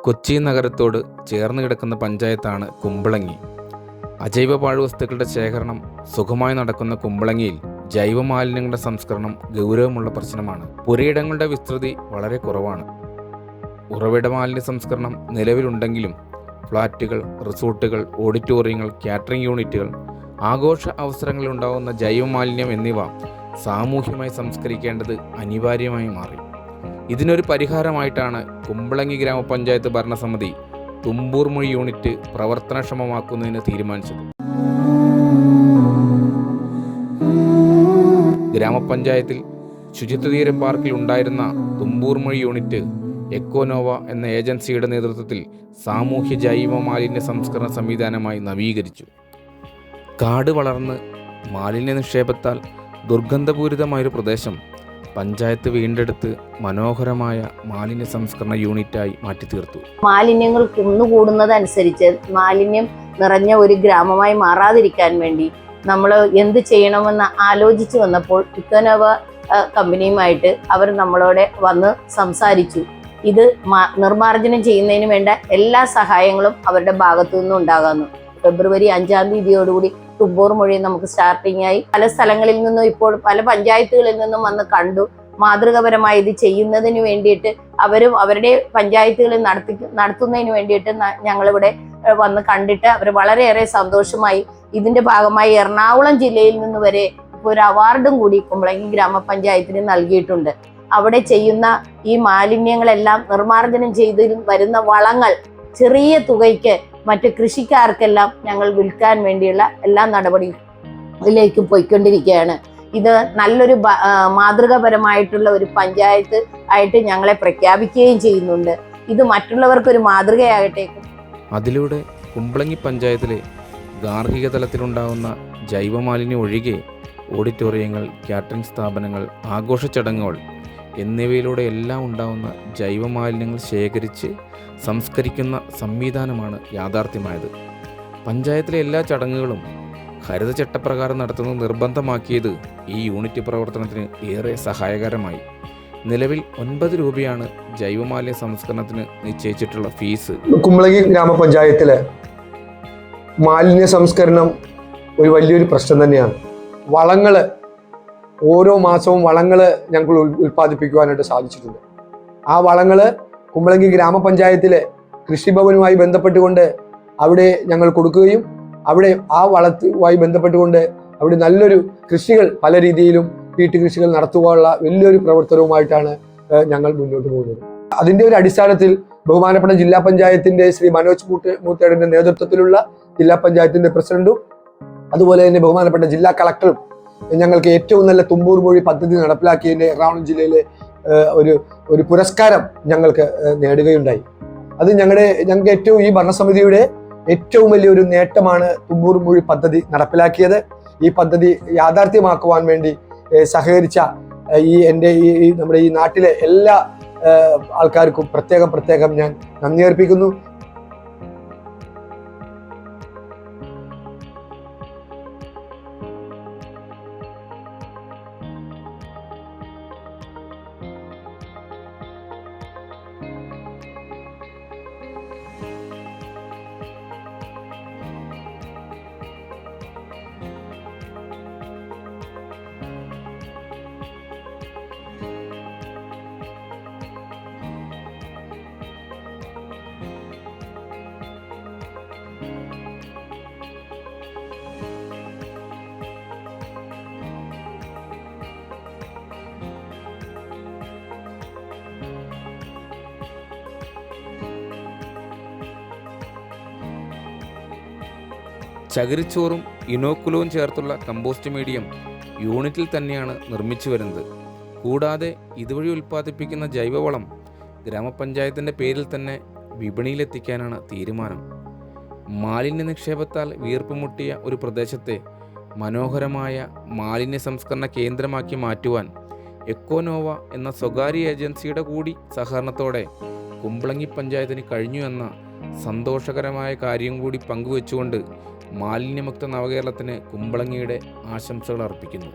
കൊച്ചി നഗരത്തോട് ചേർന്ന് കിടക്കുന്ന പഞ്ചായത്താണ് കുമ്പളങ്ങി. അജൈവ പാഴ്വസ്തുക്കളുടെ ശേഖരണം സുഗമമായി നടക്കുന്ന കുമ്പളങ്ങിയിൽ ജൈവമാലിന്യങ്ങളുടെ സംസ്കരണം ഗൗരവമുള്ള പ്രശ്നമാണ്. പുരയിടങ്ങളുടെ വിസ്തൃതി വളരെ കുറവാണ്. ഉറവിട മാലിന്യ സംസ്കരണം നിലവിലുണ്ടെങ്കിലും ഫ്ളാറ്റുകൾ, റിസോർട്ടുകൾ, ഓഡിറ്റോറിയങ്ങൾ, കാറ്ററിംഗ് യൂണിറ്റുകൾ, ആഘോഷ അവസരങ്ങളിലുണ്ടാകുന്ന ജൈവമാലിന്യം എന്നിവ സാമൂഹ്യമായി സംസ്കരിക്കേണ്ടത് അനിവാര്യമായി മാറി. ഇതിനൊരു പരിഹാരമായിട്ടാണ് കുമ്പളങ്ങി ഗ്രാമപഞ്ചായത്ത് ഭരണസമിതി തുമ്പൂർ മൊഴി യൂണിറ്റ് പ്രവർത്തനക്ഷമമാക്കുന്നതിന് തീരുമാനിച്ചത്. ഗ്രാമപഞ്ചായത്തിൽ ശുചിത്വതീരം പാർക്കിൽ ഉണ്ടായിരുന്ന തുമ്പൂർ മൊഴി യൂണിറ്റ് എക്കോനോവ എന്ന ഏജൻസിയുടെ നേതൃത്വത്തിൽ സാമൂഹ്യ ജൈവ മാലിന്യ സംസ്കരണ സംവിധാനമായി നവീകരിച്ചു. കാട് വളർന്ന് മാലിന്യ നിക്ഷേപത്താൽ ദുർഗന്ധപൂരിതമായൊരു പ്രദേശം പഞ്ചായത്ത് വീണ്ടെടുത്ത് മനോഹരമായ മാലിന്യ സംസ്കരണ യൂണിറ്റായി മാറ്റിത്തീർത്തു. മാലിന്യങ്ങൾ കുന്നുകൂടുന്നതനുസരിച്ച് മാലിന്യം നിറഞ്ഞ ഒരു ഗ്രാമമായി മാറാതിരിക്കാൻ വേണ്ടി നമ്മൾ എന്ത് ചെയ്യണമെന്ന് ആലോചിച്ച് വന്നപ്പോൾ ഇക്കോനോവ കമ്പനിയുമായിട്ട് അവർ നമ്മളോട് വന്ന് സംസാരിച്ചു. ഇത് നിർമ്മാർജ്ജനം ചെയ്യുന്നതിന് വേണ്ട എല്ലാ സഹായങ്ങളും അവരുടെ ഭാഗത്തു നിന്നും ഉണ്ടാകുന്നു. ഫെബ്രുവരി 5-ാം തീയതിയോടുകൂടി തുമ്പൂർ മൊഴി നമുക്ക് സ്റ്റാർട്ടിംഗ് ആയി. പല സ്ഥലങ്ങളിൽ നിന്നും ഇപ്പോൾ പല പഞ്ചായത്തുകളിൽ നിന്നും വന്ന് കണ്ടു. മാതൃകപരമായി ഇത് ചെയ്യുന്നതിന് വേണ്ടിയിട്ട് അവരും അവരുടെ പഞ്ചായത്തുകളിൽ നടത്തുന്നതിന് വേണ്ടിയിട്ട് ഞങ്ങളിവിടെ വന്ന് കണ്ടിട്ട് അവർ വളരെയേറെ സന്തോഷമായി. ഇതിന്റെ ഭാഗമായി എറണാകുളം ജില്ലയിൽ നിന്ന് വരെ ഇപ്പോൾ ഒരു അവാർഡും കൂടി കുമ്പളങ്ങി ഗ്രാമപഞ്ചായത്തിന് നൽകിയിട്ടുണ്ട്. അവിടെ ചെയ്യുന്ന ഈ മാലിന്യങ്ങളെല്ലാം നിർമ്മാർജ്ജനം ചെയ്ത് വരുന്ന വളങ്ങൾ ചെറിയ തുകയ്ക്ക് മറ്റ് കൃഷിക്കാർക്കെല്ലാം ഞങ്ങൾ വിൽക്കാൻ വേണ്ടിയുള്ള എല്ലാ നടപടിയിലേക്കും പോയിക്കൊണ്ടിരിക്കുകയാണ്. ഇത് നല്ലൊരു മാതൃകാപരമായിട്ടുള്ള ഒരു പഞ്ചായത്ത് ആയിട്ട് ഞങ്ങളെ പ്രഖ്യാപിക്കുകയും ചെയ്യുന്നുണ്ട്. ഇത് മറ്റുള്ളവർക്കൊരു മാതൃകയാകട്ടെ. അതിലൂടെ കുമ്പളങ്ങി പഞ്ചായത്തിലെ ഗാർഹിക തലത്തിലുണ്ടാകുന്ന ജൈവമാലിന്യം ഒഴികെ ഓഡിറ്റോറിയങ്ങൾ, കാറ്ററിംഗ് സ്ഥാപനങ്ങൾ, ആഘോഷ ചടങ്ങുകൾ എന്നിവയിലൂടെ എല്ലാം ഉണ്ടാകുന്ന ജൈവമാലിന്യങ്ങൾ ശേഖരിച്ച് സംസ്കരിക്കുന്ന സംവിധാനമാണ് യാഥാർത്ഥ്യമായത്. പഞ്ചായത്തിലെ എല്ലാ ചടങ്ങുകളും ഹരിതചട്ടപ്രകാരം നടത്തുന്നത് നിർബന്ധമാക്കിയത് ഈ യൂണിറ്റ് പ്രവർത്തനത്തിന് ഏറെ സഹായകരമായി. നിലവിൽ 9 രൂപയാണ് ജൈവമാലിന്യ സംസ്കരണത്തിന് നിശ്ചയിച്ചിട്ടുള്ള ഫീസ്. കുമ്പളങ്ങി ഗ്രാമപഞ്ചായത്തിലെ മാലിന്യ സംസ്കരണം ഒരു വലിയൊരു പ്രശ്നം തന്നെയാണ്. വളങ്ങള് ഓരോ മാസവും വളങ്ങൾ ഞങ്ങൾ ഉൽപ്പാദിപ്പിക്കുവാനായിട്ട് സാധിച്ചിട്ടുണ്ട്. ആ വളങ്ങൾ കുമ്പളങ്ങി ഗ്രാമപഞ്ചായത്തിലെ കൃഷിഭവനുമായി ബന്ധപ്പെട്ടുകൊണ്ട് അവിടെ ഞങ്ങൾ കൊടുക്കുകയും അവിടെ ആ വളത്തുമായി ബന്ധപ്പെട്ടുകൊണ്ട് അവിടെ നല്ലൊരു കൃഷികൾ പല രീതിയിലും വീട്ടുകൃഷികൾ നടത്തുവാനുള്ള വലിയൊരു പ്രവർത്തനവുമായിട്ടാണ് ഞങ്ങൾ മുന്നോട്ട് പോകുന്നത്. അതിൻ്റെ ഒരു അടിസ്ഥാനത്തിൽ ബഹുമാനപ്പെട്ട ജില്ലാ പഞ്ചായത്തിന്റെ ശ്രീ മനോജ് മൂത്തേടന്റെ നേതൃത്വത്തിലുള്ള ജില്ലാ പഞ്ചായത്തിന്റെ പ്രസിഡന്റും അതുപോലെ തന്നെ ബഹുമാനപ്പെട്ട ജില്ലാ കളക്ടറും ഞങ്ങൾക്ക് ഏറ്റവും നല്ല തുമ്പൂർ മൊഴി പദ്ധതി നടപ്പിലാക്കിയതിന്റെ എറണാകുളം ജില്ലയിലെ ഒരു പുരസ്കാരം ഞങ്ങൾക്ക് നേടുകയുണ്ടായി. അത് ഞങ്ങൾക്ക് ഏറ്റവും ഈ ഭരണസമിതിയുടെ ഏറ്റവും വലിയൊരു നേട്ടമാണ് തുമ്പൂർ മൊഴി പദ്ധതി നടപ്പിലാക്കിയത്. ഈ പദ്ധതി യാഥാർത്ഥ്യമാക്കുവാൻ വേണ്ടി സഹകരിച്ച നമ്മുടെ ഈ നാട്ടിലെ എല്ലാ ആൾക്കാർക്കും പ്രത്യേകം ഞാൻ നന്ദി അർപ്പിക്കുന്നു. ചകിരിച്ചോറും ഇനോക്കുലവും ചേർത്തുള്ള കമ്പോസ്റ്റ് മീഡിയം യൂണിറ്റിൽ തന്നെയാണ് നിർമ്മിച്ചു വരുന്നത്. കൂടാതെ ഇതുവഴി ഉൽപ്പാദിപ്പിക്കുന്ന ജൈവവളം ഗ്രാമപഞ്ചായത്തിൻ്റെ പേരിൽ തന്നെ വിപണിയിലെത്തിക്കാനാണ് തീരുമാനം. മാലിന്യ നിക്ഷേപത്താൽ വീർപ്പുമുട്ടിയ ഒരു പ്രദേശത്തെ മനോഹരമായ മാലിന്യ സംസ്കരണ കേന്ദ്രമാക്കി മാറ്റുവാൻ എക്കോനോവ എന്ന സ്വകാര്യ ഏജൻസിയുടെ കൂടി സഹകരണത്തോടെ കുമ്പളങ്ങി പഞ്ചായത്തിന് കഴിഞ്ഞു എന്ന സന്തോഷകരമായ കാര്യം കൂടി പങ്കുവെച്ചുകൊണ്ട് മാലിന്യമുക്ത നവകേരളത്തിന് കുമ്പളങ്ങിയുടെ ആശംസകൾ അർപ്പിക്കുന്നു.